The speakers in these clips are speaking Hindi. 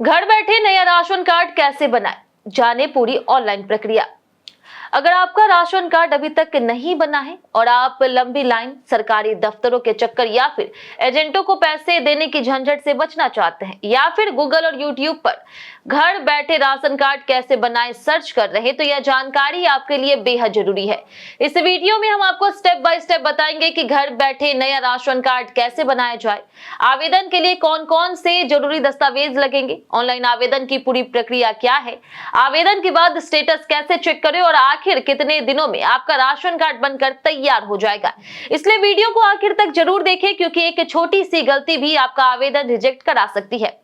घर बैठे नया राशन कार्ड कैसे बनाएं? जाने पूरी ऑनलाइन प्रक्रिया। अगर आपका राशन कार्ड अभी तक नहीं बना है और आप लंबी लाइन, सरकारी दफ्तरों के चक्कर या फिर एजेंटों को पैसे देने की झंझट से बचना चाहते हैं, या फिर गूगल और यूट्यूब पर घर बैठे राशन कार्ड कैसे बनाएं सर्च कर रहे हैं, तो यह जानकारी आपके लिए बेहद जरूरी है। इस वीडियो में हम आपको स्टेप बाय स्टेप बताएंगे कि घर बैठे नया राशन कार्ड कैसे बनाया जाए, आवेदन के लिए कौन कौन से जरूरी दस्तावेज लगेंगे, ऑनलाइन आवेदन की पूरी प्रक्रिया क्या है, आवेदन के बाद स्टेटस कैसे चेक करें और आखिर कितने दिनों में आपका राशन कार्ड बनकर तैयार हो जाएगा। इसलिए वीडियो को आखिर तक जरूर देखें, क्योंकि एक छोटी सी गलती भी आपका आवेदन रिजेक्ट करा सकती है।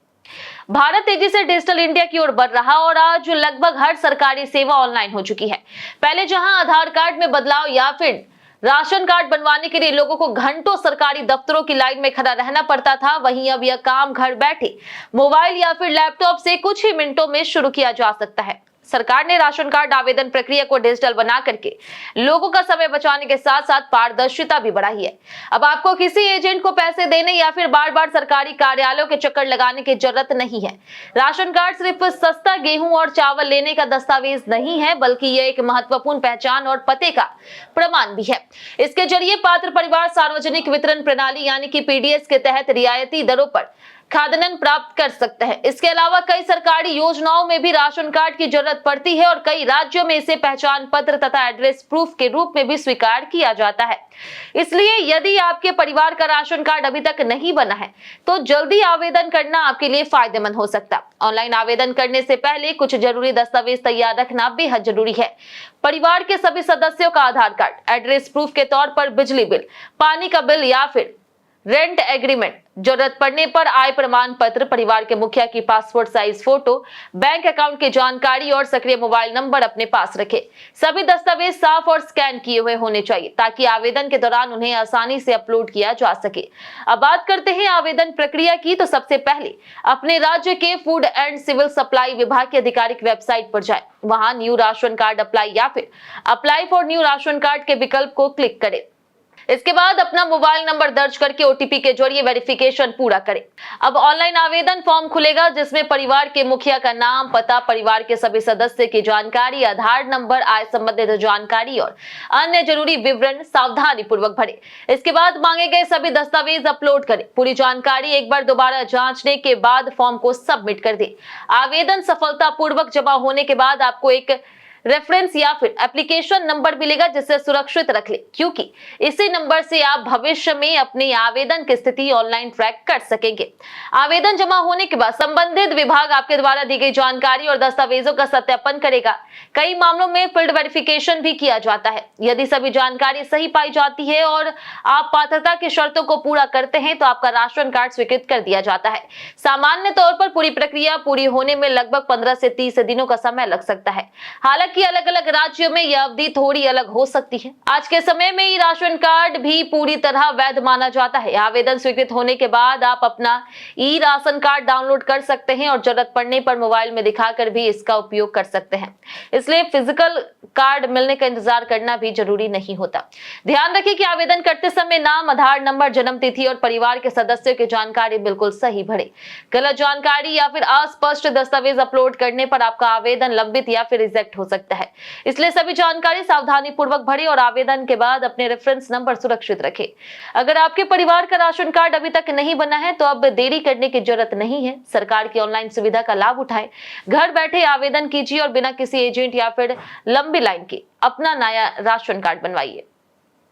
भारत तेजी से डिजिटल इंडिया की ओर बढ़ रहा और आज लगभग हर सरकारी सेवा ऑनलाइन हो चुकी है। पहले जहां आधार कार्ड में बदलाव या फिर राशन कार्ड बनवाने के लिए लोगों को घंटों सरकारी दफ्तरों की लाइन में खड़ा रहना पड़ता था, वहीं अब यह काम घर बैठे मोबाइल या फिर लैपटॉप से कुछ ही मिनटों में शुरू किया जा सकता है। सरकार ने राशन कार्ड आवेदन प्रक्रिया को डिजिटल बना करके लोगों का समय बचाने के साथ साथ पारदर्शिता भी बढ़ाई है। अब आपको किसी एजेंट को पैसे देने या फिर बार बार सरकारी कार्यालयों के चक्कर लगाने की जरूरत नहीं है। राशन कार्ड सिर्फ सस्ता गेहूं और चावल लेने का दस्तावेज नहीं है, बल्कि यह एक महत्वपूर्ण पहचान और पते का प्रमाण भी है। इसके जरिए पात्र परिवार सार्वजनिक वितरण प्रणाली यानी कि पीडीएस के तहत रियायती दरों पर खाद्यान्न प्राप्त कर सकते हैं। इसके अलावा कई सरकारी योजनाओं में भी राशन कार्ड की जरूरत पड़ती है और कई राज्यों में इसे पहचान पत्र तथा एड्रेस प्रूफ के रूप में भी स्वीकार किया जाता है। इसलिए यदि आपके परिवार का राशन कार्ड अभी तक नहीं बना है तो जल्दी आवेदन करना आपके लिए फायदेमंद हो सकता है। ऑनलाइन आवेदन करने से पहले कुछ जरूरी दस्तावेज तैयार रखना बेहद जरूरी है। परिवार के सभी सदस्यों का आधार कार्ड, एड्रेस प्रूफ के तौर पर बिजली बिल, पानी का बिल या फिर रेंट एग्रीमेंट, जरूरत पड़ने पर आय प्रमाण पत्र, परिवार के मुखिया की passport size photo, bank account की जानकारी और सक्रिय मोबाइल नंबर अपने पास रखें। सभी दस्तावेज साफ और स्कैन किए हुए होने चाहिए ताकि आवेदन के दौरान उन्हें आसानी से अपलोड किया जा सके। अब बात करते हैं आवेदन प्रक्रिया की, तो सबसे पहले अपने राज्य के फूड एंड सिविल सप्लाई विभाग की आधिकारिक वेबसाइट पर जाएं। वहां न्यू राशन कार्ड अप्लाई या फिर apply for new ration card के विकल्प को क्लिक करें। इसके बाद अपना मोबाइल नंबर दर्ज करके ओटीपी के जरिए वेरिफिकेशन पूरा करें। अब ऑनलाइन आवेदन फॉर्म खुलेगा जिसमें परिवार के मुखिया का नाम, पता, परिवार के सभी सदस्य की जानकारी, आधार नंबर, आय संबंधित जानकारी और अन्य जरूरी विवरण सावधानी पूर्वक भरें। इसके बाद मांगे गए सभी दस्तावेज अपलोड करें। पूरी जानकारी एक बार दोबारा जांचने के बाद फॉर्म को सबमिट कर दें। आवेदन सफलतापूर्वक जमा होने के बाद आपको एक रेफरेंस या फिर एप्लीकेशन नंबर मिलेगा, जिसे सुरक्षित रख ले, क्योंकि इसी नंबर से आप भविष्य में अपनी आवेदन की स्थिति ऑनलाइन ट्रैक कर सकेंगे। आवेदन जमा होने के बाद संबंधित विभाग आपके द्वारा दी गई जानकारी और दस्तावेजों का सत्यापन करेगा। कई मामलों में फील्ड वेरिफिकेशन भी किया जाता है। यदि सभी जानकारी सही पाई जाती है और आप पात्रता की शर्तों को पूरा करते हैं तो आपका राशन कार्ड स्वीकृत कर दिया जाता है। सामान्य तौर पर पूरी प्रक्रिया पूरी होने में लगभग 15 से 30 दिनों का समय लग सकता है। हालांकि अलग अलग राज्यों में यह अवधि थोड़ी अलग हो सकती है। आज के समय में ई राशन कार्ड भी पूरी तरह वैध माना जाता है। आवेदन स्वीकृत होने के बाद आप अपना ई राशन कार्ड डाउनलोड कर सकते हैं और जरूरत पड़ने पर मोबाइल में दिखाकर भी इसका उपयोग कर सकते हैं। इसलिए फिजिकल कार्ड मिलने का इंतजार करना भी जरूरी नहीं होता। ध्यान रखें कि आवेदन करते समय नाम, आधार नंबर, जन्म तिथि और परिवार के सदस्यों की जानकारी बिल्कुल सही भरें। गलत जानकारी या फिर अस्पष्ट दस्तावेज अपलोड करने पर आपका आवेदन लंबित या फिर रिजेक्ट हो सकता है। इसलिए सभी जानकारी सावधानी पूर्वक भरें और आवेदन के बाद अपने रेफरेंस नंबर सुरक्षित रखें। अगर आपके परिवार का राशन कार्ड अभी तक नहीं बना है तो अब देरी करने की जरूरत नहीं है। सरकार की ऑनलाइन सुविधा का लाभ उठाएं, घर बैठे आवेदन कीजिए और बिना किसी एजेंट या फिर लंबी लाइन के अपना नया राशन कार्ड बनवाइए।